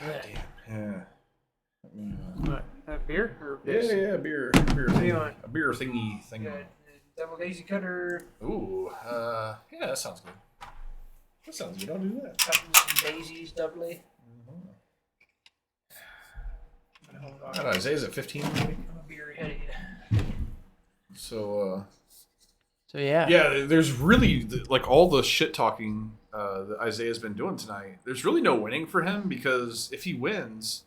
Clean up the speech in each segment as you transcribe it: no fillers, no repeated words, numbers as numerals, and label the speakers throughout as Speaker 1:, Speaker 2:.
Speaker 1: God damn. Yeah.
Speaker 2: What? Beer or
Speaker 1: Yeah,
Speaker 2: this?
Speaker 1: yeah, beer thingy. A beer thingy thing.
Speaker 2: Good. Double daisy cutter.
Speaker 1: Ooh, yeah, that sounds good. That sounds good. I'll do that.
Speaker 2: Cutting some daisies doubly. Hold on.
Speaker 1: I don't know, Isaiah's at 15 maybe?
Speaker 2: I'm a beer headed.
Speaker 1: So,
Speaker 2: So yeah.
Speaker 1: yeah, there's really, like, all the shit talking that Isaiah's been doing tonight. There's really no winning for him because if he wins,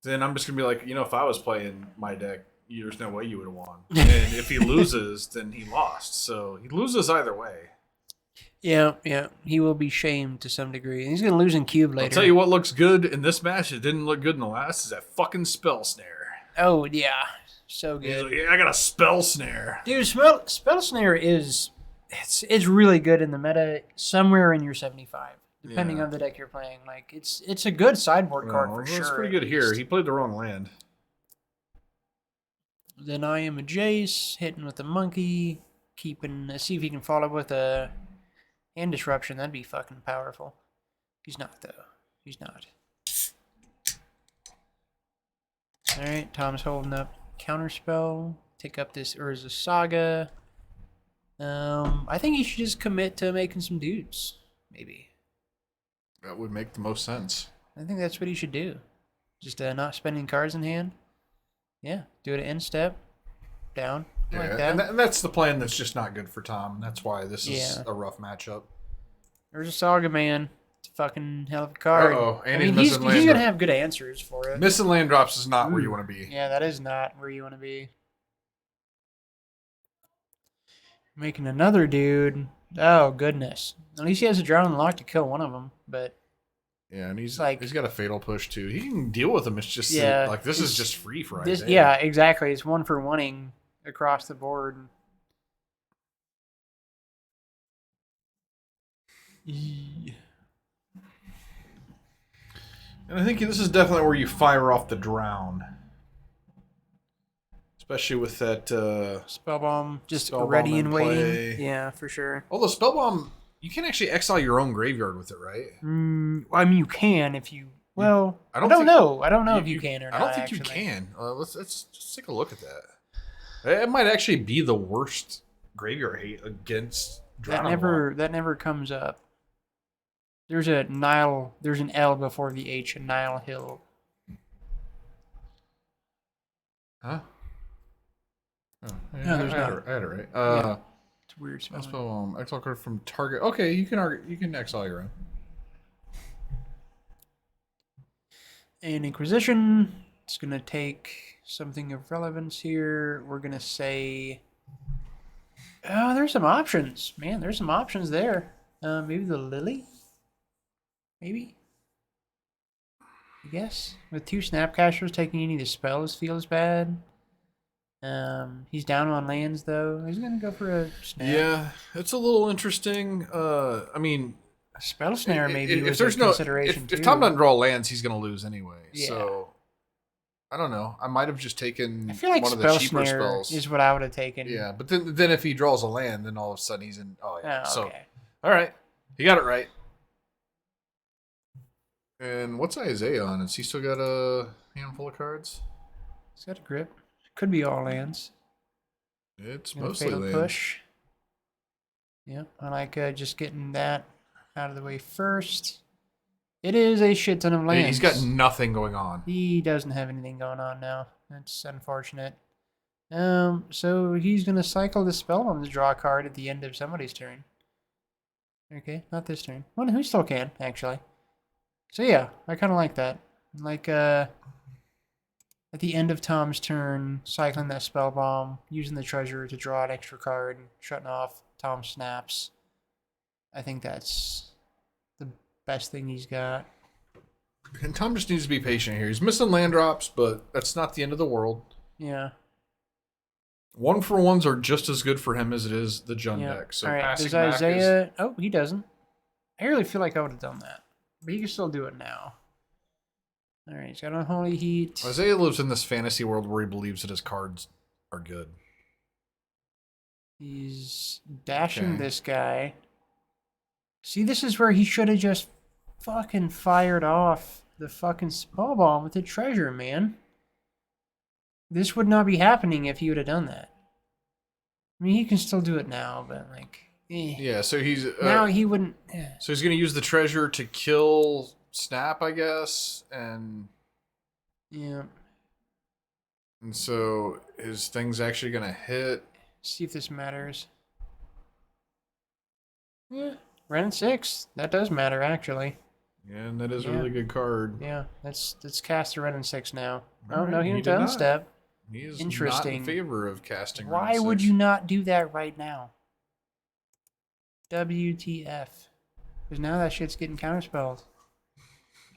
Speaker 1: then I'm just going to be like, you know, if I was playing my deck, there's no way you would have won. And if he loses, then he lost. So he loses either way.
Speaker 2: Yeah. He will be shamed to some degree. He's going to lose in cube later.
Speaker 1: I'll tell you what looks good in this match. It didn't look good in the last. Is that fucking spell snare.
Speaker 2: Oh, yeah. So good.
Speaker 1: Like, yeah, I got a spell snare.
Speaker 2: Dude, spell snare is it's really good in the meta somewhere in your 75, depending on the deck you're playing. Like it's a good sideboard card for sure.
Speaker 1: It's pretty good here. He played the wrong land.
Speaker 2: Then I am a Jace, hitting with the monkey, keeping see if he can follow with a hand disruption. That'd be fucking powerful. He's not though. He's not. All right, Tom's holding up counterspell. Take up this Urza Saga. I think he should just commit to making some dudes. Maybe.
Speaker 1: That would make the most sense.
Speaker 2: I think that's what he should do. Just not spending cards in hand. Yeah, do it at end step. Down.
Speaker 1: Yeah,
Speaker 2: Like that.
Speaker 1: and that's the plan that's just not good for Tom. That's why this is a rough matchup.
Speaker 2: There's a Saga man. It's a fucking hell of a card.
Speaker 1: Uh-oh, and
Speaker 2: I mean,
Speaker 1: he's
Speaker 2: he's
Speaker 1: missing land
Speaker 2: going to have good answers for it.
Speaker 1: Missing land drops is not where you want to be.
Speaker 2: Yeah, that is not where you want to be. Making another dude. Oh, goodness. At least he has a draw unlocked to kill one of them, but...
Speaker 1: Yeah, and he's
Speaker 2: like,
Speaker 1: he's got a fatal push too. He can deal with them. It's just like this is just free for
Speaker 2: this.
Speaker 1: Isaiah.
Speaker 2: Yeah, exactly. It's one for oneing across the board.
Speaker 1: And I think this is definitely where you fire off the drown. Especially with that
Speaker 2: Spellbomb just
Speaker 1: Spellbomb
Speaker 2: ready
Speaker 1: in
Speaker 2: and waiting.
Speaker 1: play.
Speaker 2: Yeah, for sure.
Speaker 1: Although Spellbomb, you can actually exile your own graveyard with it, right?
Speaker 2: I mean, you can if you... Well, I don't know. I don't know if you can or not.
Speaker 1: I don't think you can. Let's just take a look at that. It might actually be the worst graveyard hate against Drown.
Speaker 2: That never comes up. There's a Nile. There's an L before the H. A Nile Hill.
Speaker 1: Huh? Oh, yeah,
Speaker 2: No, there's not.
Speaker 1: I had it right.
Speaker 2: Yeah. It's weird spelling.
Speaker 1: Spellbomb. Exile card from target. Okay, you can exile your own.
Speaker 2: And Inquisition. It's gonna take something of relevance here. We're gonna say. Oh, there's some options, man. There's some options there. Maybe the Lily. Maybe. I guess with 2 Snapcasters taking any of the spells feels bad. He's down on lands though. He's gonna go for a snap.
Speaker 1: Yeah, it's a little interesting. I mean,
Speaker 2: Spell snare maybe
Speaker 1: if
Speaker 2: was
Speaker 1: there's
Speaker 2: a
Speaker 1: no
Speaker 2: consideration
Speaker 1: if
Speaker 2: too.
Speaker 1: Tom doesn't draw lands, he's gonna lose anyway.
Speaker 2: Yeah.
Speaker 1: So I don't know. I might have just taken
Speaker 2: I feel like
Speaker 1: one of the
Speaker 2: spell
Speaker 1: cheaper
Speaker 2: snare
Speaker 1: spells.
Speaker 2: is what I would have taken.
Speaker 1: Yeah, but then if he draws a land, then all of a sudden he's in. Oh yeah.
Speaker 2: Oh,
Speaker 1: So
Speaker 2: okay.
Speaker 1: all right, he got it right. And what's Isaiah on? Has he still got a handful of cards?
Speaker 2: He's got a grip. Could be all lands.
Speaker 1: It's
Speaker 2: And a
Speaker 1: mostly
Speaker 2: fatal
Speaker 1: land.
Speaker 2: push. Yeah, I like just getting that out of the way first. It is a shit ton of lands.
Speaker 1: Yeah, he's got nothing going on.
Speaker 2: He doesn't have anything going on now. That's unfortunate. So he's gonna cycle the Spellbomb to draw a card at the end of somebody's turn. Okay, not this turn. Well, who still can actually. So yeah, I kind of like that. Like at the end of Tom's turn, cycling that Spellbomb, using the treasure to draw an extra card, shutting off Tom's snaps. I think that's the best thing he's got.
Speaker 1: And Tom just needs to be patient here. He's missing land drops, but that's not the end of the world.
Speaker 2: Yeah.
Speaker 1: 1-for-1s are just as good for him as it is the Jund deck. So
Speaker 2: all right,
Speaker 1: passing
Speaker 2: does
Speaker 1: back
Speaker 2: Isaiah... Oh, he doesn't. I really feel like I would have done that. But he can still do it now. All right, he's got Unholy Heat.
Speaker 1: Isaiah lives in this fantasy world where he believes that his cards are good.
Speaker 2: He's dashing this guy. See, this is where he should have just fucking fired off the fucking spell bomb with the treasure, man. This would not be happening if he would have done that. I mean, he can still do it now, but like,
Speaker 1: Yeah, so he's
Speaker 2: now he wouldn't.
Speaker 1: So he's gonna use the treasure to kill Snap, I guess, and
Speaker 2: Yeah.
Speaker 1: And so his thing's actually gonna hit.
Speaker 2: See if this matters. Yeah, Ren 6. That does matter, actually.
Speaker 1: Yeah, and that is a really good card.
Speaker 2: Yeah, let's cast a Ren 6 now.
Speaker 1: All
Speaker 2: Oh, no, he
Speaker 1: did
Speaker 2: didn't
Speaker 1: not.
Speaker 2: step.
Speaker 1: He is
Speaker 2: Interesting.
Speaker 1: not in favor of casting
Speaker 2: Why
Speaker 1: Ren
Speaker 2: would
Speaker 1: 6.
Speaker 2: you not do that right now? WTF. Because now that shit's getting counterspelled.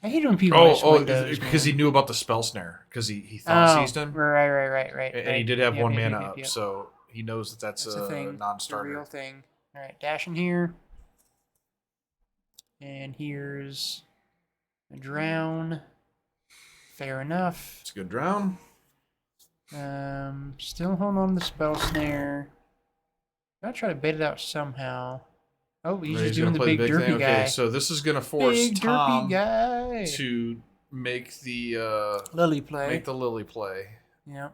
Speaker 2: I hate when people miss windows,
Speaker 1: because he
Speaker 2: man.
Speaker 1: knew about the spell snare. Because he thought seized him.
Speaker 2: Right.
Speaker 1: And he did have
Speaker 2: Yep,
Speaker 1: one
Speaker 2: yep,
Speaker 1: mana
Speaker 2: yep,
Speaker 1: up,
Speaker 2: yep.
Speaker 1: so he knows that that's
Speaker 2: a thing. It's a
Speaker 1: non-starter.
Speaker 2: real thing. Alright, dash in here. And here's a drown. Fair enough.
Speaker 1: It's a good drown.
Speaker 2: Still holding on to the spell snare. Gotta try to bait it out somehow. Oh, he's just doing the big derpy
Speaker 1: thing.
Speaker 2: guy.
Speaker 1: Okay, so this is gonna force
Speaker 2: big
Speaker 1: Tom
Speaker 2: derpy guy
Speaker 1: to make the
Speaker 2: Lily play.
Speaker 1: Make the Lily play.
Speaker 2: Yep.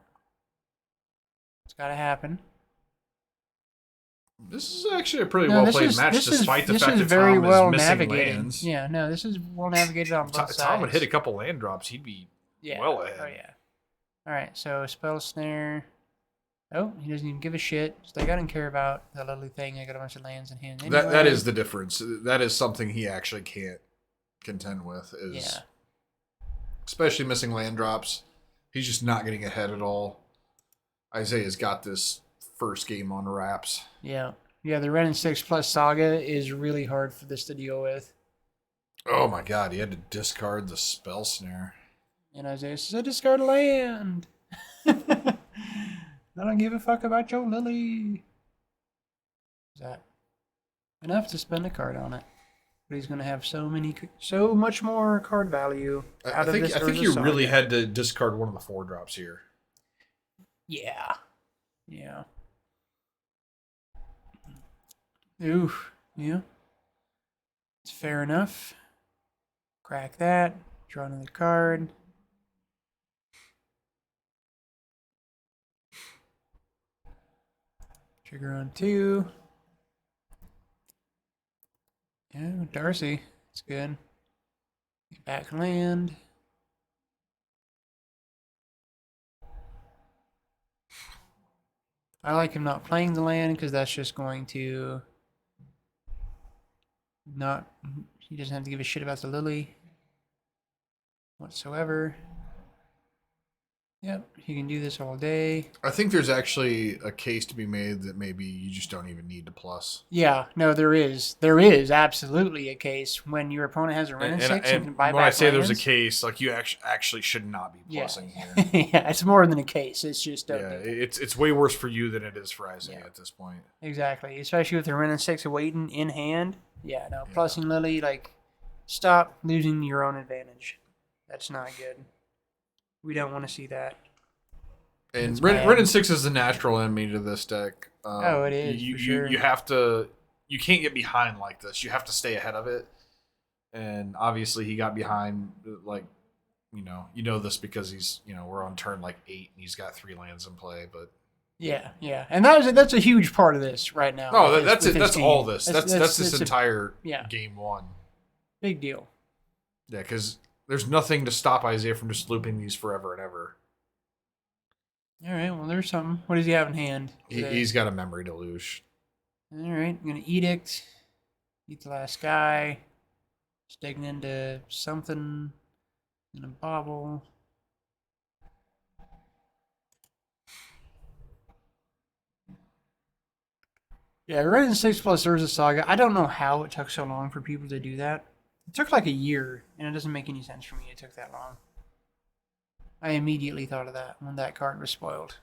Speaker 2: It's gotta happen.
Speaker 1: This is actually a pretty well played match, despite the fact that
Speaker 2: very
Speaker 1: Tom
Speaker 2: well
Speaker 1: is missing
Speaker 2: navigated.
Speaker 1: lands.
Speaker 2: Yeah, no, this is well navigated on both sides.
Speaker 1: Tom would hit a couple land drops, he'd be well ahead.
Speaker 2: Oh yeah. All right, so spell snare. Oh, he doesn't even give a shit. So I don't care about the Lily thing. I got a bunch of lands in hand. Anyway.
Speaker 1: That is the difference. That is something he actually can't contend with. Especially missing land drops. He's just not getting ahead at all. Isaiah's got this first game on wraps.
Speaker 2: Yeah. The Ren 6 plus Saga is really hard for this to deal with.
Speaker 1: Oh my god, he had to discard the spell snare.
Speaker 2: And Isaiah says, I discard land. I don't give a fuck about your Lily. Is that enough to spend a card on it? But he's going to have so much more card value out of this.
Speaker 1: I think you really had to discard one of the 4-drops here.
Speaker 2: Yeah. Oof. Yeah. It's fair enough. Crack that. Draw another card. Trigger on 2. Yeah, Darcy. It's good. Get back land. I like him not playing the land because that's just going to he doesn't have to give a shit about the Lily whatsoever. Yep, he can do this all day.
Speaker 1: I think there's actually a case to be made that maybe you just don't even need to plus.
Speaker 2: Yeah, no, there is. There is absolutely a case when your opponent has a Ren 6 and can buy back
Speaker 1: when I say
Speaker 2: lands.
Speaker 1: there's a case, like you actually should not be plussing here.
Speaker 2: Yeah, it's more than a case. It's just
Speaker 1: it's way worse for you than it is for Isaiah at this point.
Speaker 2: Exactly, especially with the Ren 6 waiting in hand. Yeah, no, plussing Lily, like, stop losing your own advantage. That's not good. We don't want to see that.
Speaker 1: And Ren 6 is the natural enemy to this deck.
Speaker 2: It is, for sure.
Speaker 1: You have to... You can't get behind like this. You have to stay ahead of it. And obviously he got behind, like, you know this because he's, we're on turn, 8, and he's got 3 lands in play, but... Yeah.
Speaker 2: And that's a huge part of this right now.
Speaker 1: No, that's it. That's all this. That's this entire game 1.
Speaker 2: Big deal.
Speaker 1: Yeah, because there's nothing to stop Isaiah from just looping these forever and ever.
Speaker 2: All right, well, there's something. What does he have in hand?
Speaker 1: He's got a Memory Deluge.
Speaker 2: All right, I'm going to Edict. Eat the last guy. Just digging into something in a bobble. Yeah, Ren 6 plus Urza Saga. I don't know how it took so long for people to do that. It took like a year, and it doesn't make any sense for me it took that long. I immediately thought of that when that card was spoiled.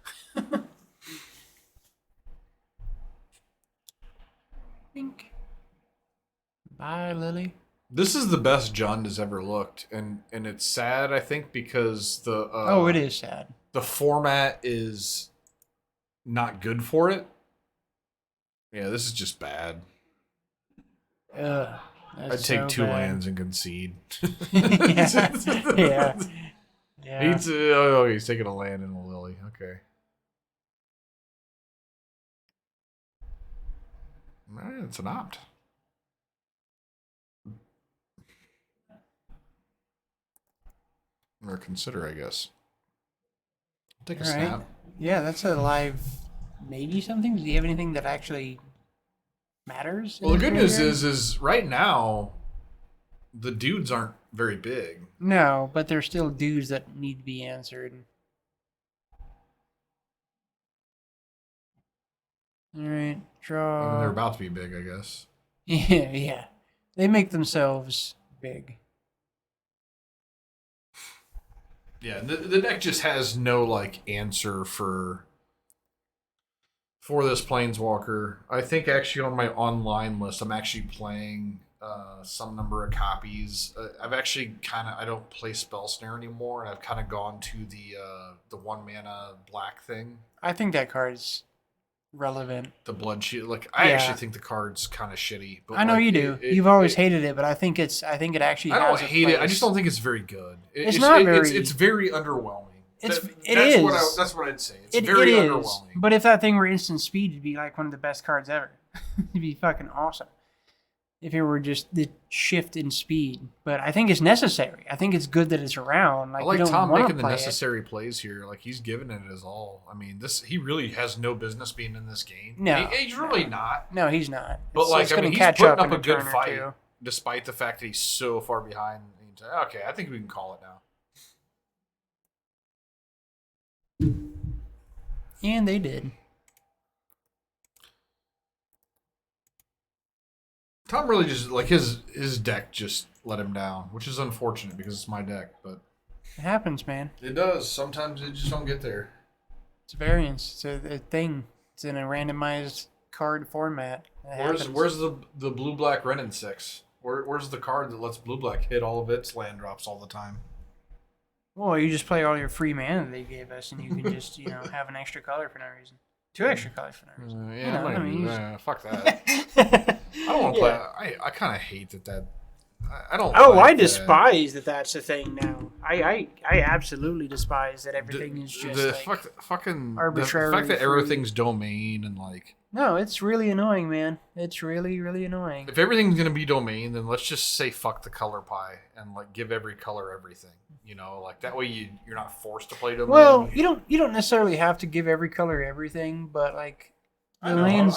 Speaker 2: Think. Bye, Lily.
Speaker 1: This is the best Jund has ever looked, and it's sad, I think, because the
Speaker 2: it is sad.
Speaker 1: The format is not good for it. Yeah, this is just bad.
Speaker 2: I'd
Speaker 1: take 2 lands and concede.
Speaker 2: Yeah. Yeah. Yeah.
Speaker 1: He's taking a land and a lily. Okay. It's an opt. Or consider, I guess. Take a
Speaker 2: All right.
Speaker 1: snap.
Speaker 2: Yeah, that's a live maybe something. Do you have anything that actually matters?
Speaker 1: Well, the good news is right now, the dudes aren't very big.
Speaker 2: No, but there's still dudes that need to be answered. All right, draw.
Speaker 1: I mean, they're about to be big, I guess.
Speaker 2: Yeah, yeah. They make themselves big.
Speaker 1: Yeah, the deck just has no like answer for this planeswalker. I think actually on my online list, I'm actually playing some number of copies. I've actually I don't play Spell Snare anymore, and I've kind of gone to the 1 mana black thing.
Speaker 2: I think that card's relevant.
Speaker 1: The Blood Shield. Like I actually think the card's kind of shitty. But
Speaker 2: I know you do. You've always hated it, but I think it actually.
Speaker 1: I don't
Speaker 2: has
Speaker 1: hate
Speaker 2: a
Speaker 1: it.
Speaker 2: place.
Speaker 1: I just don't think it's very good.
Speaker 2: It's not very.
Speaker 1: It's very underwhelming.
Speaker 2: That's
Speaker 1: what I'd say. It's very underwhelming.
Speaker 2: But if that thing were instant speed, it'd be like one of the best cards ever. It'd be fucking awesome. If it were just the shift in speed. But I think it's necessary. I think it's good that it's around. Like,
Speaker 1: I like Tom making the
Speaker 2: play
Speaker 1: necessary plays here. Like he's giving it his all. I mean, he really has no business being in this game.
Speaker 2: No,
Speaker 1: he's really not.
Speaker 2: No, he's not.
Speaker 1: But
Speaker 2: he's
Speaker 1: putting up a good fight, despite the fact that he's so far behind. Okay, I think we can call it now.
Speaker 2: And they did.
Speaker 1: Tom really just like his deck just let him down, which is unfortunate because it's my deck, but
Speaker 2: it happens, man.
Speaker 1: It does. Sometimes it just don't get there.
Speaker 2: It's a variance. It's a thing. It's in a randomized card format.
Speaker 1: Where's the blue black Renin 6? Where's the card that lets blue black hit all of its land drops all the time?
Speaker 2: Well, you just play all your free mana they gave us, and you can just have an extra color for no reason. 2 extra colors for no reason.
Speaker 1: Fuck that. I don't want to play. I kind of hate that. I don't.
Speaker 2: Oh, I despise that. That's a thing now. I absolutely despise that everything is just
Speaker 1: fucking
Speaker 2: arbitrary.
Speaker 1: The fact that everything's domain and like.
Speaker 2: No, it's really annoying, man. It's really, really annoying.
Speaker 1: If everything's gonna be domain, then let's just say fuck the color pie and like give every color everything. Like that way you're not forced to play domain.
Speaker 2: Well, you don't necessarily have to give every color everything, but like the lands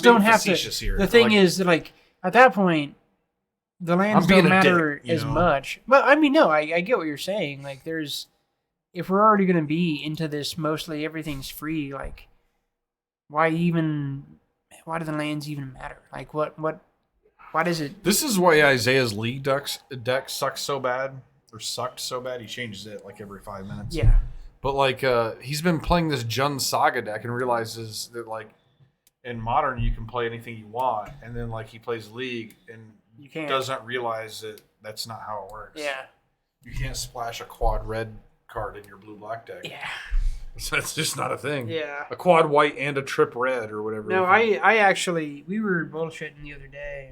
Speaker 2: don't have to.
Speaker 1: Here.
Speaker 2: The thing is that like at that point, the lands don't matter as much. But I mean, no, I get what you're saying. Like if we're already gonna be into this, mostly everything's free. Like, why do the lands even matter? Like, why does it?
Speaker 1: This is why Isaiah's league deck sucks so bad. Or sucked so bad, he changes it like every 5 minutes.
Speaker 2: Yeah.
Speaker 1: But like he's been playing this Jund Saga deck and realizes that like in Modern you can play anything you want, and then like he plays League and doesn't realize that that's not how it works.
Speaker 2: Yeah.
Speaker 1: You can't splash a quad red card in your blue black deck.
Speaker 2: Yeah.
Speaker 1: That's just not a thing.
Speaker 2: Yeah.
Speaker 1: A quad white and a trip red or whatever.
Speaker 2: No, I actually we were bullshitting the other day,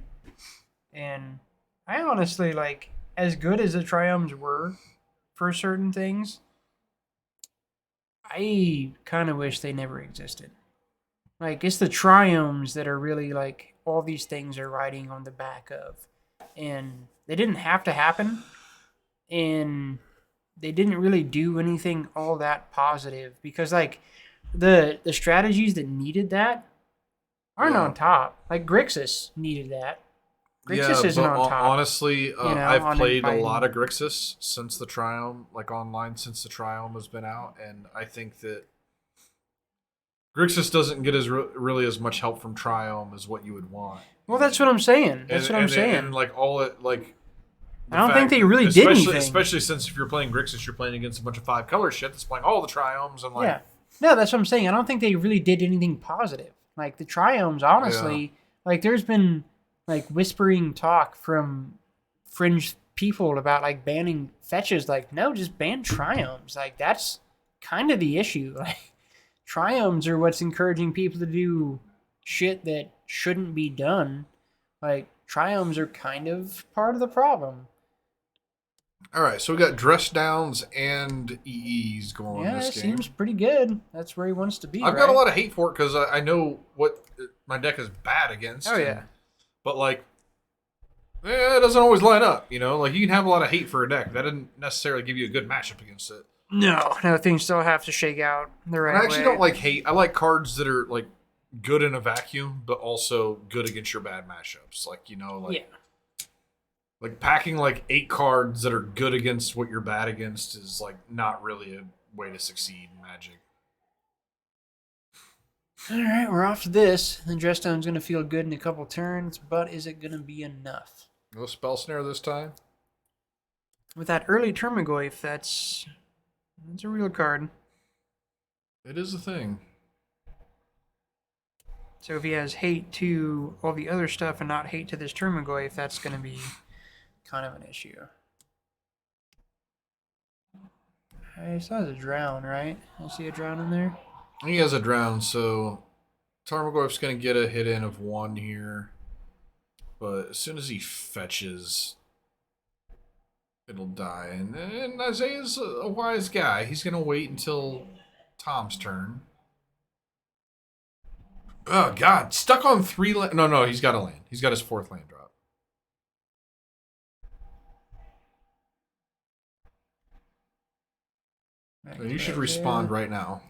Speaker 2: and I honestly like. As good as the Triomes were for certain things, I kind of wish they never existed. Like, it's the Triomes that are really, like, all these things are riding on the back of. And they didn't have to happen. And they didn't really do anything all that positive. Because, like, the strategies that needed that aren't on top. Like, Grixis needed that. Grixis isn't on top.
Speaker 1: Honestly, I've played a lot of Grixis since the Triome, like online since the Triome has been out, and I think that Grixis doesn't get really as much help from Triome as what you would want.
Speaker 2: Well, that's what I'm saying.
Speaker 1: And like all it like.
Speaker 2: I don't think they really did anything.
Speaker 1: Especially since if you're playing Grixis, you're playing against a bunch of 5-color shit that's playing all the Triomes and like.
Speaker 2: Yeah. No, that's what I'm saying. I don't think they really did anything positive. Like the Triomes, honestly, like there's been. Like whispering talk from fringe people about like banning fetches. Like, no, just ban Triomes. Like that's kind of the issue. Like Triomes are what's encouraging people to do shit that shouldn't be done. Like Triomes are kind of part of the problem.
Speaker 1: All right, so we got dress downs and EEs going
Speaker 2: Yeah,
Speaker 1: this
Speaker 2: it
Speaker 1: game.
Speaker 2: seems pretty good. That's where he wants to be,
Speaker 1: I've
Speaker 2: right?
Speaker 1: got a lot of hate for it because I know what my deck is bad against.
Speaker 2: Oh, yeah.
Speaker 1: But like, it doesn't always line up. You know, like you can have a lot of hate for a deck that doesn't necessarily give you a good matchup against it.
Speaker 2: No, things still have to shake out the right
Speaker 1: And I actually
Speaker 2: way.
Speaker 1: don't like hate. I like cards that are like good in a vacuum, but also good against your bad matchups. Like
Speaker 2: Yeah.
Speaker 1: like packing like 8 cards that are good against what you're bad against is like not really a way to succeed in Magic.
Speaker 2: All right, we're off to this. The dress down's going to feel good in a couple turns, but is it going to be enough?
Speaker 1: No spell snare this time.
Speaker 2: With that early Termagoyf, that's a real card.
Speaker 1: It is a thing.
Speaker 2: So if he has hate to all the other stuff and not hate to this Termagoyf, that's going to be kind of an issue. I saw a drown, right? I see a drown in there.
Speaker 1: He has a drown, so Tarmogoyf's going to get a hit in of 1 here. But as soon as he fetches, it'll die. And Isaiah's a wise guy. He's going to wait until Tom's turn. Oh, God. Stuck on 3 land. No, he's got a land. He's got his 4th land drop. So you should respond right now.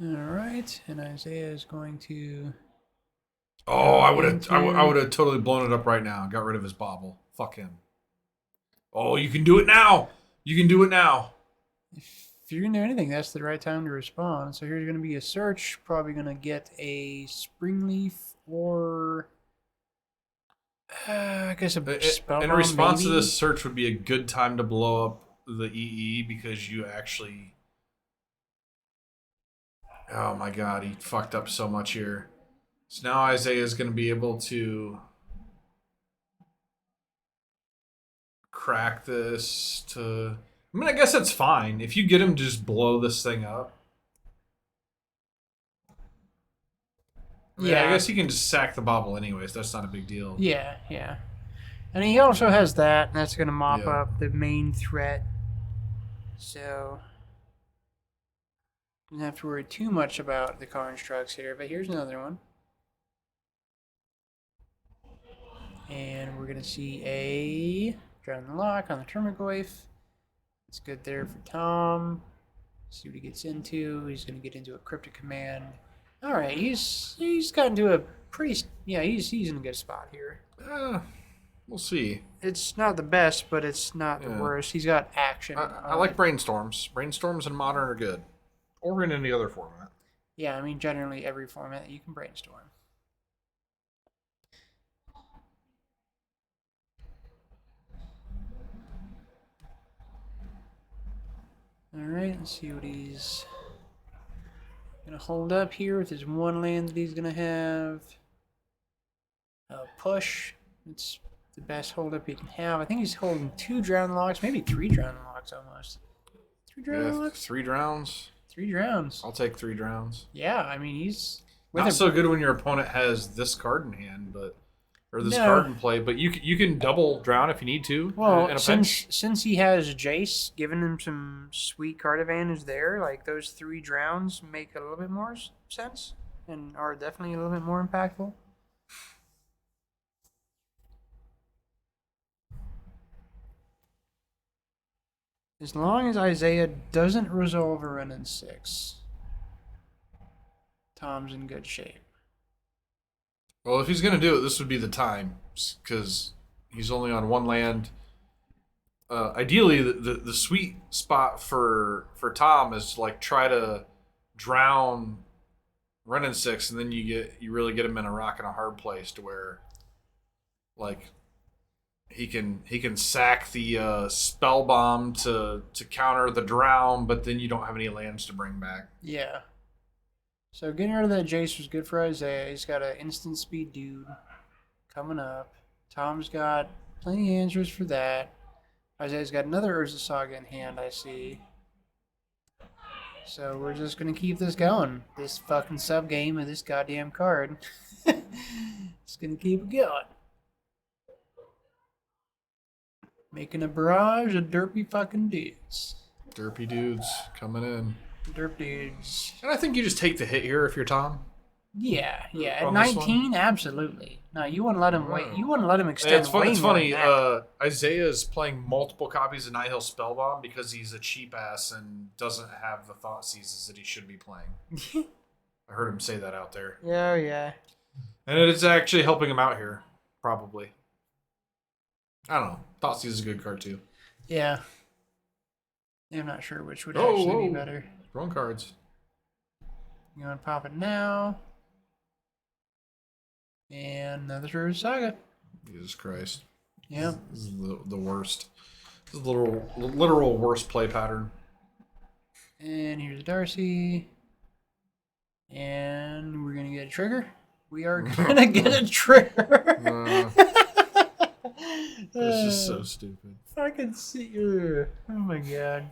Speaker 2: All right, and Isaiah is going to.
Speaker 1: Oh, I would have totally blown it up right now. Got rid of his bobble. Fuck him. Oh, you can do it now. You can do it now.
Speaker 2: If you're gonna do anything, that's the right time to respond. So here's gonna be a search. Probably gonna get a Springleaf or I guess a spell.
Speaker 1: In response
Speaker 2: maybe?
Speaker 1: to this search would be a good time to blow up the EE because you actually. Oh my God, he fucked up so much here. So now Isaiah is going to be able to crack this to. I mean, I guess that's fine if you get him to just blow this thing up. Yeah, I guess he can just sack the bobble anyways. That's not a big deal.
Speaker 2: Yeah. And he also has that, and that's going to mop up the main threat. So, don't have to worry too much about the constructs here. But here's another one. And we're going to see a Drown the Lock on the Termagoyf. It's good there for Tom. See what he gets into. He's going to get into a Cryptic Command. All right, he's gotten to a pretty. Yeah, he's in a good spot here.
Speaker 1: We'll see.
Speaker 2: It's not the best, but it's not the worst. He's got action.
Speaker 1: I like brainstorms. Brainstorms in Modern are good, or in any other format.
Speaker 2: Yeah, I mean generally every format that you can brainstorm. All right, let's see what he's gonna hold up here with his 1 land that he's gonna have. Push. It's the best hold up he can have. I think he's holding 2 Drown Locks, maybe 3 Drown Locks almost. 3 Drown Locks?
Speaker 1: 3 drowns.
Speaker 2: 3 drowns.
Speaker 1: I'll take 3 drowns.
Speaker 2: Yeah, I mean he's
Speaker 1: not so good when your opponent has this card in hand, or this card in play. But you can double drown if you need to.
Speaker 2: Well,
Speaker 1: in a
Speaker 2: since he has Jace, giving him some sweet card advantage there, like those 3 drowns make a little bit more sense and are definitely a little bit more impactful. As long as Isaiah doesn't resolve a run in 6, Tom's in good shape.
Speaker 1: Well, if he's going to do it, this would be the time, because he's only on 1 land. Ideally, the sweet spot for Tom is to like try to drown run in 6, and then you really get him in a rock and a hard place to where like he can sack the spell bomb to counter the drown, but then you don't have any lands to bring back.
Speaker 2: Yeah. So getting rid of that Jace was good for Isaiah. He's got an instant speed dude coming up. Tom's got plenty of answers for that. Isaiah's got another Urza Saga in hand, I see. So we're just gonna keep this going. This fucking sub game of this goddamn card. Just gonna keep it going. Making a barrage of derpy fucking dudes.
Speaker 1: Derpy dudes coming in.
Speaker 2: Derp dudes.
Speaker 1: And I think you just take the hit here if you're Tom.
Speaker 2: Yeah. At
Speaker 1: On this
Speaker 2: 19, absolutely. No, you wouldn't let him wait. You wouldn't let him extend.
Speaker 1: It's funny. Isaiah's playing multiple copies of Nihil Spellbomb because he's a cheap ass and doesn't have the thought seizes that he should be playing. I heard him say that out there.
Speaker 2: Yeah.
Speaker 1: And it's actually helping him out here, probably. I don't know. Thought Seize is a good card too.
Speaker 2: Yeah. I'm not sure which would actually be better.
Speaker 1: Wrong cards.
Speaker 2: You want to pop it now? And another Saga.
Speaker 1: Jesus Christ.
Speaker 2: Yeah.
Speaker 1: This is the worst. This is the literal worst play pattern.
Speaker 2: And here's Darcy. And we're going to get a trigger. We are going to get a trigger.
Speaker 1: This is so stupid.
Speaker 2: I can see you. Oh my god.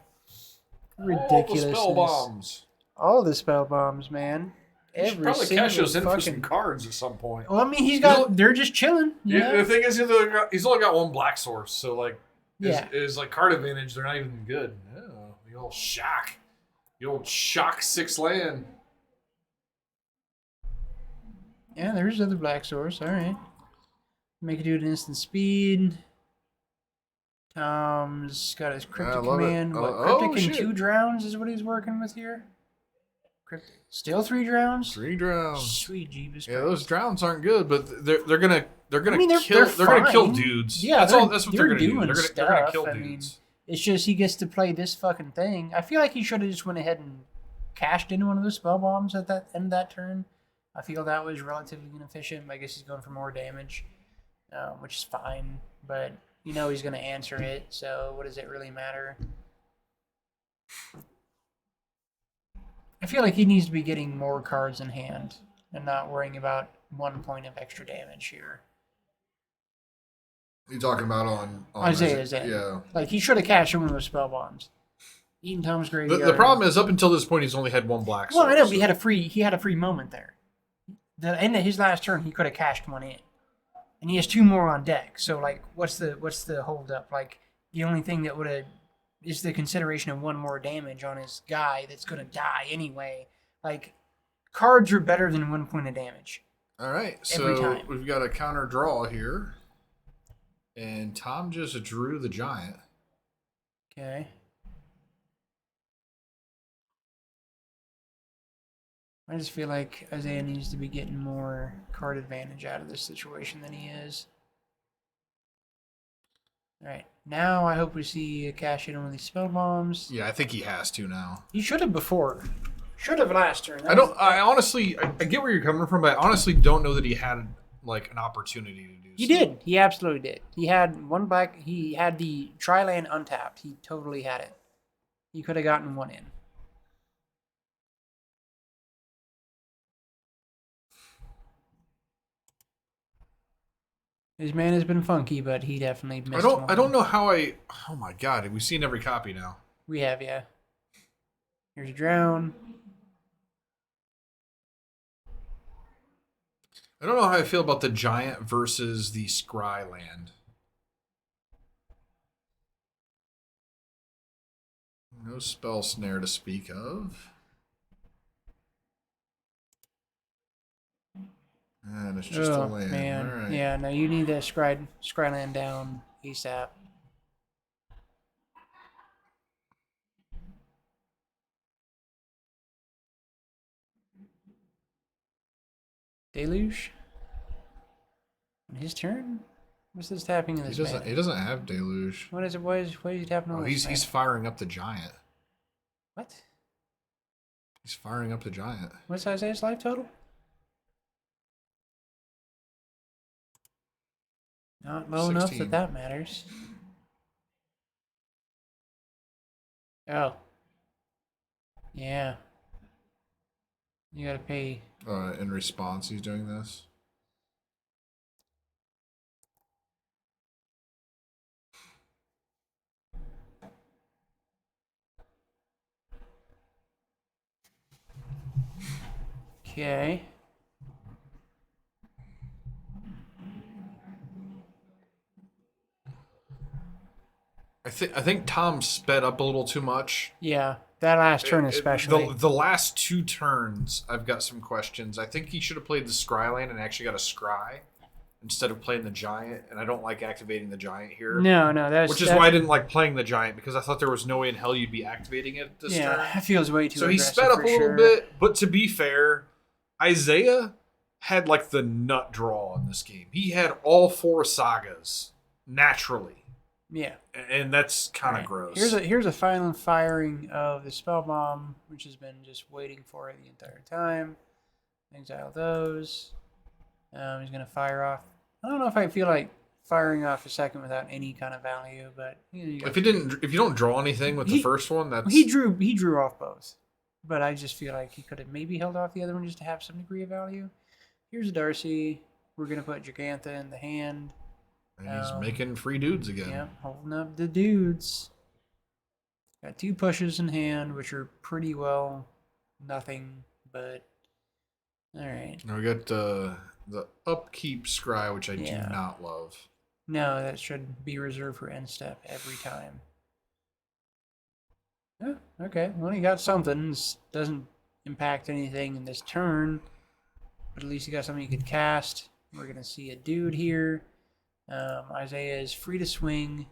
Speaker 2: Ridiculous.
Speaker 1: All the spell bombs.
Speaker 2: All the spell bombs, man.
Speaker 1: Every probably cash those in for some cards at some point.
Speaker 2: Well, I mean, they're just chilling.
Speaker 1: Yeah. The thing is, he's only got one black source, so like,
Speaker 2: yeah,
Speaker 1: is like card advantage. They're not even good. Oh, the old shock, 6 land.
Speaker 2: Yeah, there's another black source. All right, make it do an instant speed. Tom's got his cryptic command. Cryptic in 2 drowns is what he's working with here. Still 3 drowns.
Speaker 1: 3 drowns.
Speaker 2: Sweet Jeebus.
Speaker 1: Yeah, those drowns aren't good, but they're gonna
Speaker 2: kill. They're
Speaker 1: gonna kill dudes.
Speaker 2: Yeah,
Speaker 1: that's what they're gonna do.
Speaker 2: They're
Speaker 1: gonna kill dudes.
Speaker 2: Mean, it's just he gets to play this fucking thing. I feel like he should have just went ahead and cashed into one of those spell bombs at that end of that turn. I feel that was relatively inefficient. I guess he's going for more damage, which is fine. But you know he's gonna answer it. So what does it really matter? I feel like he needs to be getting more cards in hand and not worrying about 1 point of extra damage here.
Speaker 1: You talking about on
Speaker 2: Isaiah's end?
Speaker 1: Yeah.
Speaker 2: Like he should have cashed in one of those spell bombs. Eaton Tom's graveyard.
Speaker 1: The problem is, up until this point, he's only had 1 black.
Speaker 2: Well, I know, but he had a free moment there. The end of his last turn, he could have cashed one in, and he has 2 more on deck. So like, what's the hold up? Like the only thing that would have is the consideration of 1 more damage on his guy that's going to die anyway. Like, cards are better than 1 point of damage.
Speaker 1: All right,
Speaker 2: every
Speaker 1: so
Speaker 2: time.
Speaker 1: We've got a counter draw here. And Tom just drew the giant.
Speaker 2: Okay. I just feel like Isaiah needs to be getting more card advantage out of this situation than he is. Alright, now I hope we see a cash in on one of these spell bombs.
Speaker 1: Yeah, I think he has to now.
Speaker 2: He should have before. Should have last turn.
Speaker 1: I honestly get where you're coming from, but I honestly don't know that he had like an opportunity to do so.
Speaker 2: He did. He absolutely did. He had 1 black. He had the tri-land untapped. He totally had it. He could have gotten 1 in. His man has been funky, but he definitely missed one.
Speaker 1: I don't know how I... Oh my god, we've seen every copy now.
Speaker 2: We have, yeah. Here's a drown.
Speaker 1: I don't know how I feel about the giant versus the scry land. No spell snare to speak of. And it's just a land.
Speaker 2: Man.
Speaker 1: All right.
Speaker 2: Yeah, no, you need that scry land down ASAP. Deluge? On his turn? What's this tapping in this man?
Speaker 1: He doesn't have deluge.
Speaker 2: What is it? What is he tapping on?
Speaker 1: He's firing up the giant.
Speaker 2: What?
Speaker 1: He's firing up the giant.
Speaker 2: What's Isaiah's life total? Not low
Speaker 1: 16.
Speaker 2: enough that matters. Oh. Yeah. You gotta pay.
Speaker 1: In response, he's doing this.
Speaker 2: Okay.
Speaker 1: I think Tom sped up a little too much.
Speaker 2: Yeah, that last turn especially.
Speaker 1: The last 2 turns, I've got some questions. I think he should have played the Scry land and actually got a Scry instead of playing the Giant. And I don't like activating the Giant here.
Speaker 2: No,
Speaker 1: which is why I didn't like playing the Giant, because I thought there was no way in hell you'd be activating it this turn.
Speaker 2: Yeah, that feels way too.
Speaker 1: So he sped up a little bit, but to be fair, Isaiah had like the nut draw in this game. He had all 4 Sagas naturally.
Speaker 2: Yeah,
Speaker 1: and that's kind of gross.
Speaker 2: Here's a final firing of the spell bomb, which has been just waiting for it the entire time. Exile those. He's gonna fire off. I don't know if I feel like firing off a second without any kind of value, but
Speaker 1: if you don't draw anything with the first one, that's
Speaker 2: he drew off both. But I just feel like he could have maybe held off the other one just to have some degree of value. Here's a Darcy. We're gonna put Gigantha in the hand.
Speaker 1: And he's making free dudes again.
Speaker 2: Yeah, holding up the dudes. Got 2 pushes in hand, which are pretty well nothing, but all right.
Speaker 1: Now we got the upkeep scry, which I do not love.
Speaker 2: No, that should be reserved for end step every time. Oh, okay. Well, he got something. This doesn't impact anything in this turn, but at least he got something he could cast. We're gonna see a dude here. Isaiah is free to swing.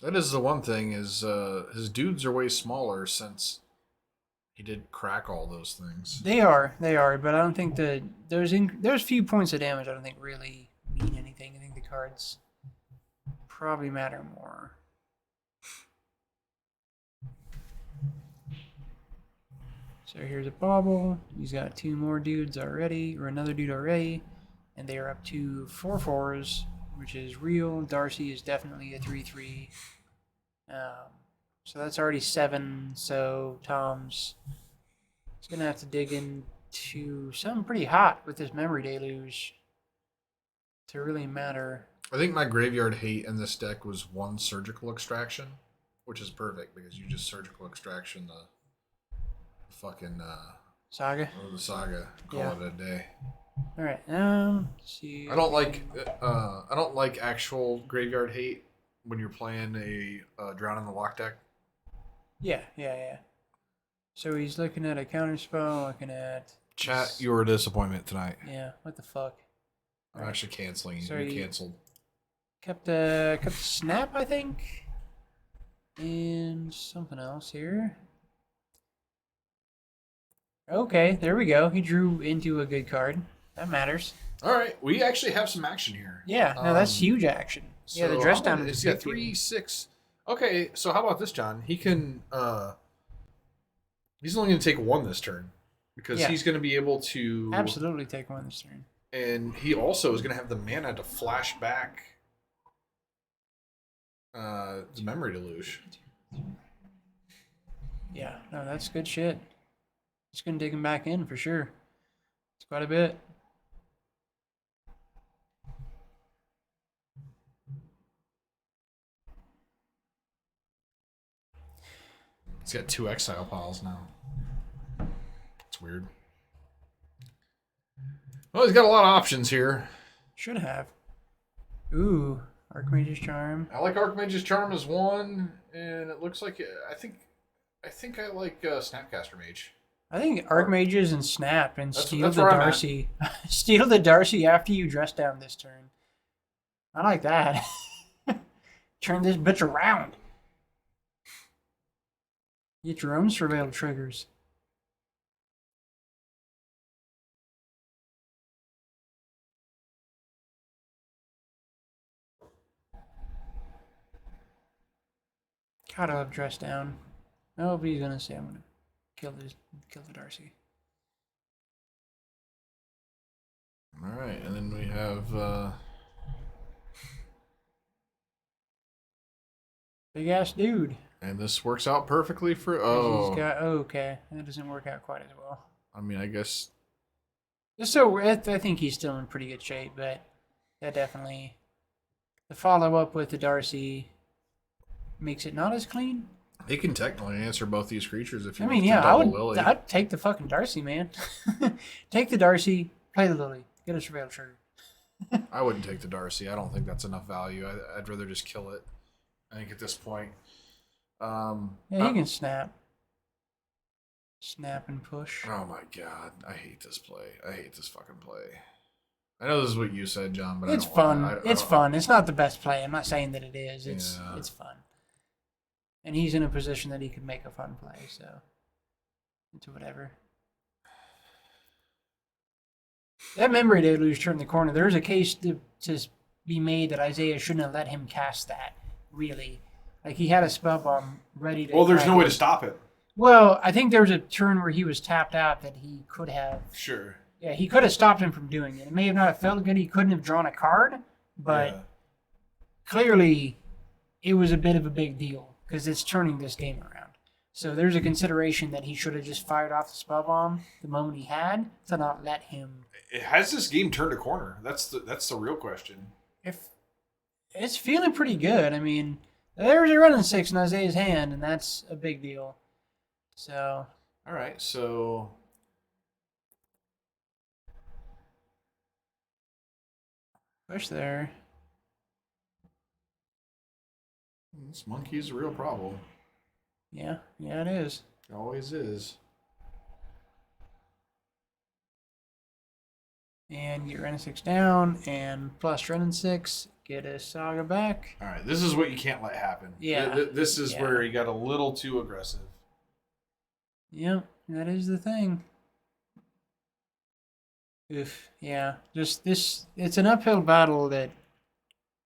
Speaker 1: That is the one thing, is his dudes are way smaller since he did crack all those things.
Speaker 2: They are, but I don't think that there's few points of damage I don't think really mean anything. I think the cards probably matter more. So here's a bauble. He's got 2 more dudes already, or another dude already, and they are up to 4 4s. Which is real. Darcy is definitely a 3/3. So that's already 7. So Tom's gonna have to dig into something pretty hot with this memory deluge to really matter.
Speaker 1: I think my graveyard hate in this deck was 1 surgical extraction, which is perfect because you just surgical extraction the fucking
Speaker 2: Saga.
Speaker 1: Or the Saga. Call it a day.
Speaker 2: All right. See.
Speaker 1: I don't like actual graveyard hate when you're playing a Drown in the Lock deck.
Speaker 2: Yeah. So he's looking at a counter spell. Looking at
Speaker 1: chat. You were a disappointment tonight.
Speaker 2: Yeah. What the fuck?
Speaker 1: I'm actually canceling. So you canceled.
Speaker 2: Kept the snap, I think, and something else here. Okay, there we go. He drew into a good card. That matters.
Speaker 1: All right, we actually have some action here.
Speaker 2: Yeah, no, that's huge action.
Speaker 1: So
Speaker 2: yeah, the dress down
Speaker 1: is 3/6. Okay, so how about this, John? He can. He's only going to take 1 this turn because he's going to be able to
Speaker 2: absolutely take 1 this turn.
Speaker 1: And he also is going to have the mana to flash back the memory deluge.
Speaker 2: Yeah, no, that's good shit. It's going to dig him back in for sure. It's quite a bit.
Speaker 1: He's got 2 exile piles now. It's weird. Well, he's got a lot of options here.
Speaker 2: Should have. Ooh, Archmage's Charm.
Speaker 1: I like Archmage's Charm as 1, and it looks like I think I like Snapcaster Mage.
Speaker 2: I think Archmages and Snap and steal
Speaker 1: that's
Speaker 2: the Darcy. Steal the Darcy after you dress down this turn. I like that. Turn this bitch around. Get your own surveil triggers. God, I love dress down. Oh, but he's gonna say I'm gonna kill the Darcy.
Speaker 1: All right, and then we have
Speaker 2: big ass dude.
Speaker 1: And this works out perfectly for
Speaker 2: He's got, okay, that doesn't work out quite as well.
Speaker 1: I mean, I guess
Speaker 2: So I think he's still in pretty good shape, but that definitely the follow up with the Darcy makes it not as clean.
Speaker 1: He can technically answer both these creatures if he
Speaker 2: I
Speaker 1: wants
Speaker 2: mean, yeah,
Speaker 1: to double Lily.
Speaker 2: I'd take the fucking Darcy, man. Take the Darcy, play the Lily, get a surveil trigger.
Speaker 1: I wouldn't take the Darcy. I don't think that's enough value. I'd rather just kill it. I think at this point.
Speaker 2: Yeah, he can snap. Snap and push.
Speaker 1: Oh my god, I hate this play. I hate this fucking play. I know this is what you said, John, but
Speaker 2: It's
Speaker 1: I don't
Speaker 2: fun.
Speaker 1: Want
Speaker 2: It's fun. It's not the best play. I'm not saying that it is. It's fun. And he's in a position that he could make a fun play, so into whatever. That memory deluge turned the corner. There's a case to be made that Isaiah shouldn't have let him cast that. Really, like he had a spell bomb ready to.
Speaker 1: Well, there's no way to stop it.
Speaker 2: Well, I think there was a turn where he was tapped out that he could have.
Speaker 1: Sure.
Speaker 2: Yeah, he could have stopped him from doing it. It may have not felt good. He couldn't have drawn a card, but clearly it was a bit of a big deal because it's turning this game around. So there's a consideration that he should have just fired off the spell bomb the moment he had to not let him.
Speaker 1: Has this game turned a corner? That's the real question.
Speaker 2: If it's feeling pretty good. I mean, there's a running 6 in Isaiah's hand, and that's a big deal. So.
Speaker 1: All right, so.
Speaker 2: Push there.
Speaker 1: This monkey's a real problem.
Speaker 2: Yeah, it is.
Speaker 1: It always is.
Speaker 2: And get Renin 6 down, and plus Renin 6, get a Saga back.
Speaker 1: All right, this is what you can't let happen.
Speaker 2: Yeah.
Speaker 1: This is where he got a little too aggressive.
Speaker 2: Yep, that is the thing. Oof, yeah. Just this, it's an uphill battle that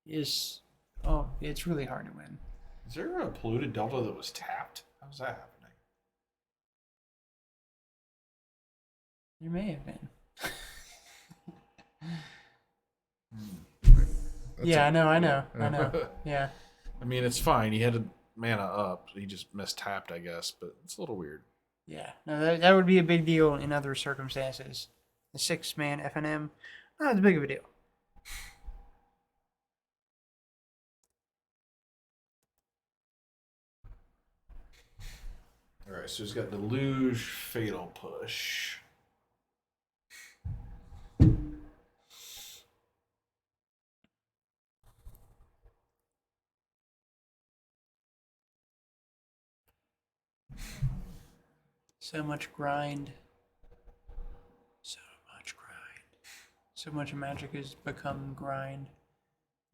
Speaker 2: is, it's really hard to win.
Speaker 1: Is there a polluted Delta that was tapped? How's that happening?
Speaker 2: There may have been. I know. Yeah.
Speaker 1: I mean, it's fine. He had a mana up. He just mistapped, I guess, but it's a little weird.
Speaker 2: Yeah. No, that would be a big deal in other circumstances. The 6-man FNM, not as big of a deal.
Speaker 1: All right, so he's got Deluge, Fatal Push.
Speaker 2: So much grind. So much of Magic has become grind.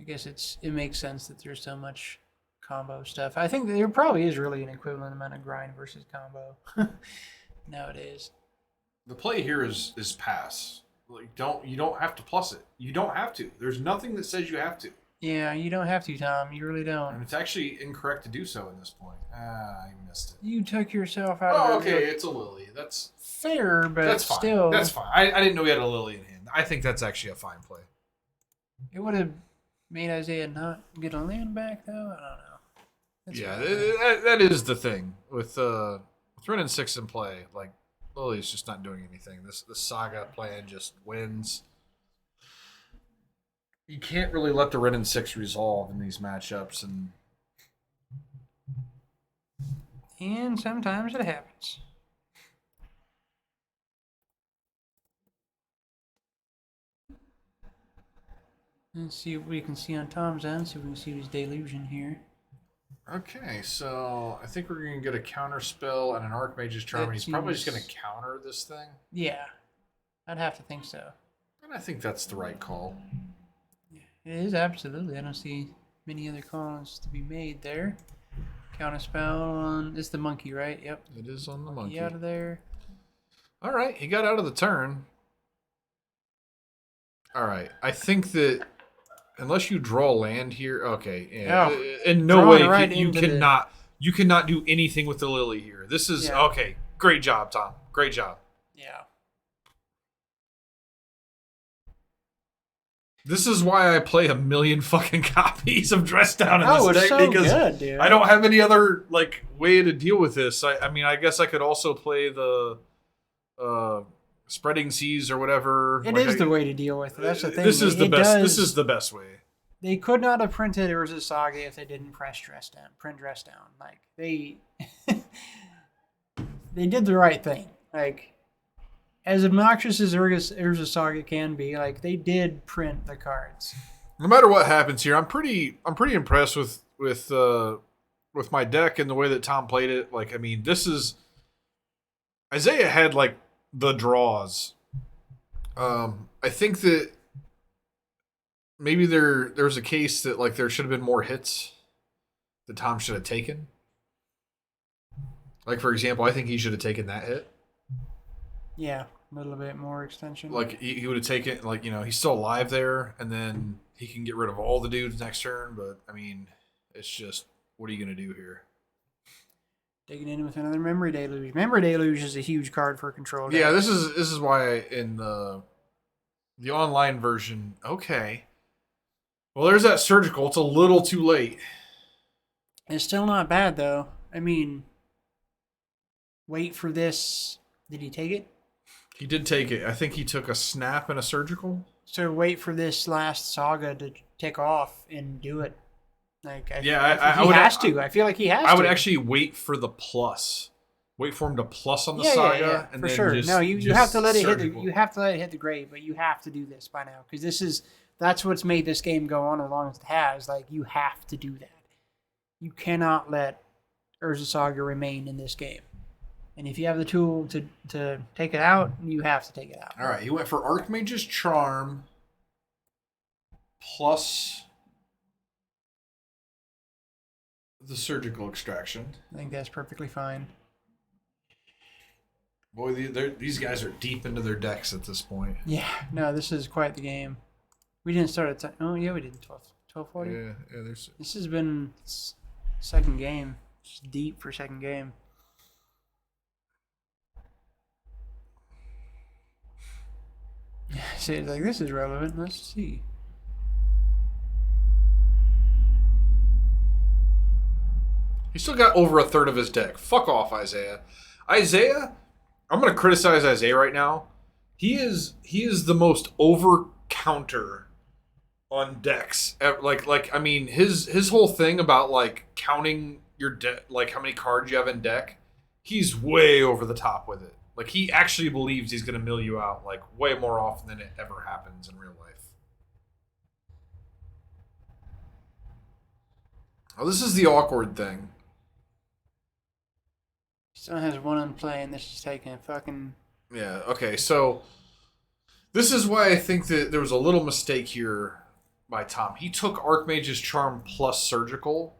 Speaker 2: I guess it makes sense that there's so much combo stuff. I think there probably is really an equivalent amount of grind versus combo nowadays.
Speaker 1: The play here is pass. Like you don't have to plus it. You don't have to. There's nothing that says you have to.
Speaker 2: Yeah, you don't have to, Tom. You really don't.
Speaker 1: And it's actually incorrect to do so in this point. I missed it.
Speaker 2: You took yourself out of it.
Speaker 1: Oh, okay. It's a Lily. That's
Speaker 2: fair, but
Speaker 1: that's fine.
Speaker 2: still.
Speaker 1: That's fine. I didn't know we had a Lily in hand. I think that's actually a fine play.
Speaker 2: It would have made Isaiah not get a land back, though. I don't know.
Speaker 1: That's that is the thing with Renin 6 in play. Like Lily's just not doing anything. The Saga plan just wins. You can't really let the Renin 6 resolve in these matchups,
Speaker 2: and sometimes it happens. Let's see what we can see on Tom's end. See if we can see his delusion here.
Speaker 1: Okay, so I think we're going to get a counter spell and an Archmage's Charm. He's probably just going to counter this thing.
Speaker 2: Yeah, I'd have to think so.
Speaker 1: And I think that's the right call.
Speaker 2: It is, absolutely. I don't see many other calls to be made there. Counter spell on... It's the monkey, right? Yep.
Speaker 1: It is on the monkey.
Speaker 2: Out of there.
Speaker 1: All right, he got out of the turn. All right, I think that unless you draw land here... Okay, yeah. In no way you cannot do anything with the Lily here. This is... Yeah. Okay, great job, Tom. Great job.
Speaker 2: Yeah.
Speaker 1: This is why I play a million fucking copies of Dress Down in this deck,
Speaker 2: so
Speaker 1: because
Speaker 2: good, dude.
Speaker 1: I don't have any other way to deal with this. I mean, I guess I could also play the spreading seas or whatever.
Speaker 2: It is the way to deal with it. That's the thing.
Speaker 1: This is the best.
Speaker 2: Does,
Speaker 1: this is the best way.
Speaker 2: They could not have printed Urza Saga if they didn't print dress down. Like they they did the right thing. Like as obnoxious as Urza Saga can be, like they did print the cards.
Speaker 1: No matter what happens here, I'm pretty impressed with my deck and the way that Tom played it. Like, I mean, this is Isaiah had like the draws. I think that maybe there's a case that like there should have been more hits that Tom should have taken. Like, for example, I think he should have taken that hit.
Speaker 2: Yeah, a little bit more extension.
Speaker 1: Like he would have taken, like, you know, he's still alive there, and then he can get rid of all the dudes next turn. But I mean, it's just, what are you gonna do here?
Speaker 2: Digging in with another Memory Deluge. Memory Deluge is a huge card for control deck.
Speaker 1: Yeah, this is why in the online version. Okay, well, there's that surgical. It's a little too late.
Speaker 2: It's still not bad though. I mean, wait for this. Did he take it?
Speaker 1: He did take it. I think he took a snap and a surgical.
Speaker 2: So wait for this last Saga to tick off and do it. Like, I feel like he has to.
Speaker 1: I would actually wait for the plus. Wait for him to plus on the Saga, and
Speaker 2: for
Speaker 1: then
Speaker 2: sure.
Speaker 1: just,
Speaker 2: No, you have to let it hit.
Speaker 1: surgical.
Speaker 2: You have to let it hit the grave, but you have to do this by now because that's what's made this game go on as long as it has. Like, you have to do that. You cannot let Urza Saga remain in this game. And if you have the tool to take it out, you have to take it out.
Speaker 1: All right, he went for Archmage's Charm plus the surgical extraction.
Speaker 2: I think that's perfectly fine.
Speaker 1: Boy, these guys are deep into their decks at this point.
Speaker 2: Yeah, no, this is quite the game. We didn't start at oh yeah, we did 12:40.
Speaker 1: Yeah, there's.
Speaker 2: This has been second game. It's deep for second game. See, it's like, this is relevant. Let's see.
Speaker 1: He still got over a third of his deck. Fuck off, Isaiah. Isaiah, I'm gonna criticize Isaiah right now. He is the most over counter on decks. Like I mean, his whole thing about like counting your deck, like how many cards you have in deck. He's way over the top with it. Like, he actually believes he's going to mill you out, like, way more often than it ever happens in real life. Oh, this is the awkward thing.
Speaker 2: Still has one in play, and this is taking a fucking...
Speaker 1: Yeah, okay, so this is why I think that there was a little mistake here by Tom. He took Archmage's Charm plus Surgical,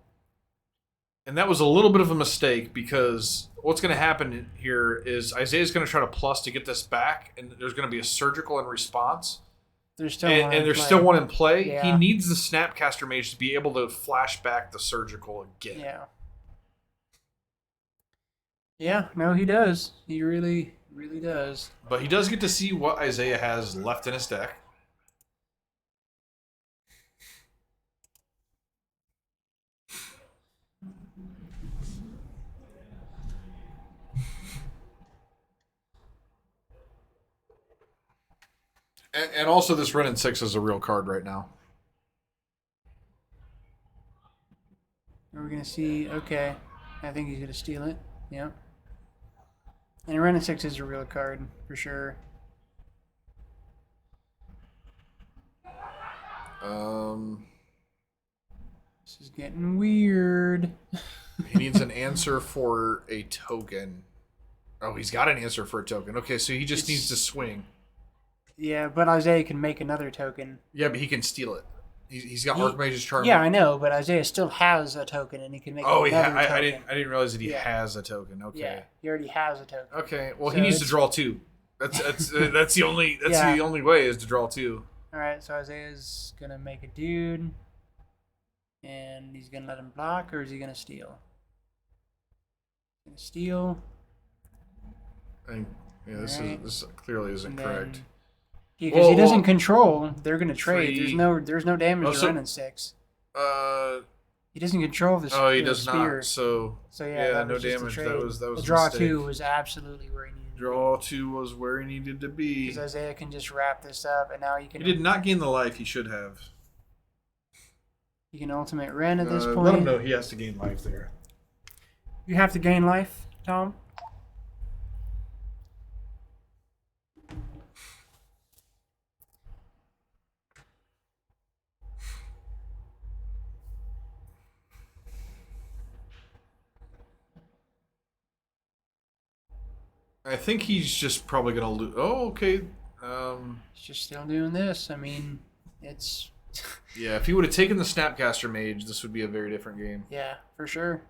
Speaker 1: and that was a little bit of a mistake because what's going to happen here is Isaiah's going to try to plus to get this back, and there's going to be a Surgical in response.
Speaker 2: There's still
Speaker 1: still one in play.
Speaker 2: Yeah.
Speaker 1: He needs the Snapcaster Mage to be able to flash back the Surgical again.
Speaker 2: Yeah. Yeah, no, he does. He really, really does.
Speaker 1: But he does get to see what Isaiah has left in his deck. And also, this Ren and 6 is a real card right now.
Speaker 2: We're going to see... Okay. I think he's going to steal it. Yep. And Ren and 6 is a real card, for sure. This is getting weird.
Speaker 1: He needs an answer for a token. Oh, he's got an answer for a token. Okay, so he just needs to swing.
Speaker 2: Yeah, but Isaiah can make another token.
Speaker 1: Yeah, but he can steal it. He's got Archmage's Charm.
Speaker 2: Yeah, I know, but Isaiah still has a token, and he can make another token.
Speaker 1: I didn't realize that he has a token. Okay.
Speaker 2: Yeah, he already has a token.
Speaker 1: Okay, well,
Speaker 2: So
Speaker 1: he needs to draw 2. That's the only way is to draw 2.
Speaker 2: All right, so Isaiah's gonna make a dude, and he's gonna let him block, or is he gonna steal? He's gonna steal.
Speaker 1: This clearly isn't correct.
Speaker 2: Because he doesn't control, they're gonna trade.
Speaker 1: 3.
Speaker 2: There's no damage to Ren and 6. He doesn't control the
Speaker 1: Oh, he does
Speaker 2: spear.
Speaker 1: not. So
Speaker 2: yeah,
Speaker 1: no
Speaker 2: was just a
Speaker 1: damage.
Speaker 2: trade.
Speaker 1: That was
Speaker 2: the
Speaker 1: a
Speaker 2: draw
Speaker 1: mistake.
Speaker 2: 2 was absolutely where he needed
Speaker 1: Draw 2 was where he needed to be.
Speaker 2: Because Isaiah can just wrap this up, and now you can.
Speaker 1: He did not gain the life he should have.
Speaker 2: You can ultimate Ren at this point.
Speaker 1: Let him know he has to gain life there.
Speaker 2: You have to gain life, Tom.
Speaker 1: I think he's just probably gonna lose. Oh, okay.
Speaker 2: He's just still doing this. I mean, it's.
Speaker 1: Yeah, if he would have taken the Snapcaster Mage, this would be a very different game.
Speaker 2: Yeah, for sure.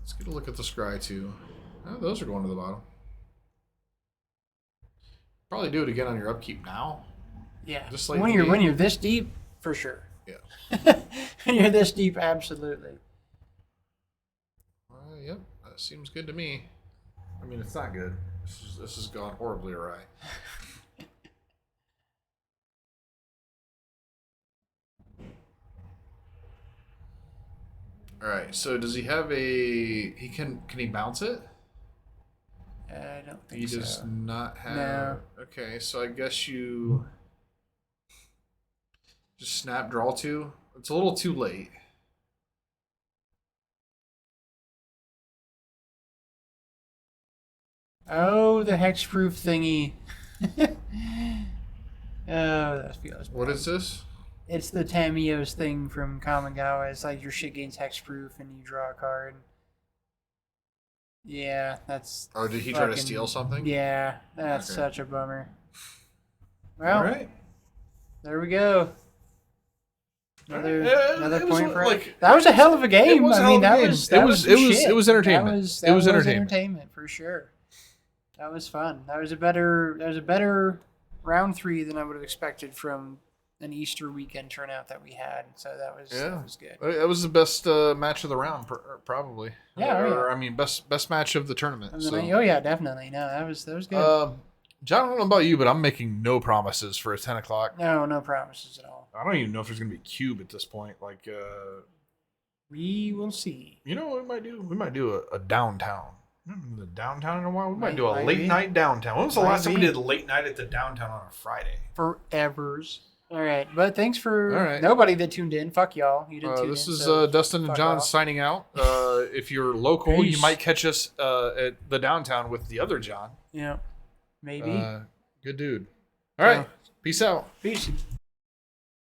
Speaker 1: Let's get a look at the Scry too. Oh, those are going to the bottom. Probably do it again on your upkeep now.
Speaker 2: Yeah,
Speaker 1: Just like
Speaker 2: when you're this deep, for sure.
Speaker 1: Yeah.
Speaker 2: When you're this deep, absolutely.
Speaker 1: Yep, that seems good to me. I mean, it's not good. This has gone horribly awry. All right. So does he have a? He can he bounce it?
Speaker 2: I don't think
Speaker 1: He
Speaker 2: so.
Speaker 1: does not have.
Speaker 2: No.
Speaker 1: Okay, so I guess you just snap draw 2. It's a little too late.
Speaker 2: Oh, the hexproof thingy. Oh, that feels bad.
Speaker 1: What is this?
Speaker 2: It's the Tamiyo's thing from Kamigawa. It's like your shit gains hexproof and you draw a card. Yeah, that's.
Speaker 1: Oh, did he try to steal something?
Speaker 2: Yeah, that's
Speaker 1: Okay.
Speaker 2: such a bummer. Well,
Speaker 1: All right.
Speaker 2: there we go. Another
Speaker 1: It was
Speaker 2: point for
Speaker 1: like-
Speaker 2: that was a hell of a game.
Speaker 1: It was a
Speaker 2: I
Speaker 1: hell
Speaker 2: mean,
Speaker 1: of a
Speaker 2: that
Speaker 1: game.
Speaker 2: was
Speaker 1: It was
Speaker 2: shit.
Speaker 1: entertainment.
Speaker 2: That
Speaker 1: It was
Speaker 2: was
Speaker 1: entertainment.
Speaker 2: for sure. That was fun. That was a better round 3 than I would have expected from an Easter weekend turnout that we had. So that was good.
Speaker 1: That was the best match of the round, probably.
Speaker 2: Yeah,
Speaker 1: Or, I mean, best match of the tournament.
Speaker 2: And
Speaker 1: So.
Speaker 2: then oh yeah, definitely. No, that was good.
Speaker 1: John, I don't know about you, but I'm making no promises for a 10 o'clock.
Speaker 2: No promises at all.
Speaker 1: I don't even know if there's gonna be cube at this point. Like,
Speaker 2: We will see.
Speaker 1: you know what we might do? We might do a downtown. The downtown in a while. We might
Speaker 2: Might-
Speaker 1: do a
Speaker 2: might
Speaker 1: late
Speaker 2: be.
Speaker 1: night downtown. When was the
Speaker 2: Might
Speaker 1: last time we
Speaker 2: be.
Speaker 1: did late night at the downtown on a Friday?
Speaker 2: Forevers. All right, but thanks for
Speaker 1: All right.
Speaker 2: nobody that tuned in. Fuck y'all. You didn't tune
Speaker 1: This
Speaker 2: in.
Speaker 1: is
Speaker 2: so
Speaker 1: Dustin and
Speaker 2: fuck
Speaker 1: John
Speaker 2: off.
Speaker 1: signing out. If you're local, you
Speaker 2: Peace.
Speaker 1: might catch us at the downtown with the other John.
Speaker 2: Yeah, maybe.
Speaker 1: Good dude. All right. Peace out.
Speaker 2: Peace.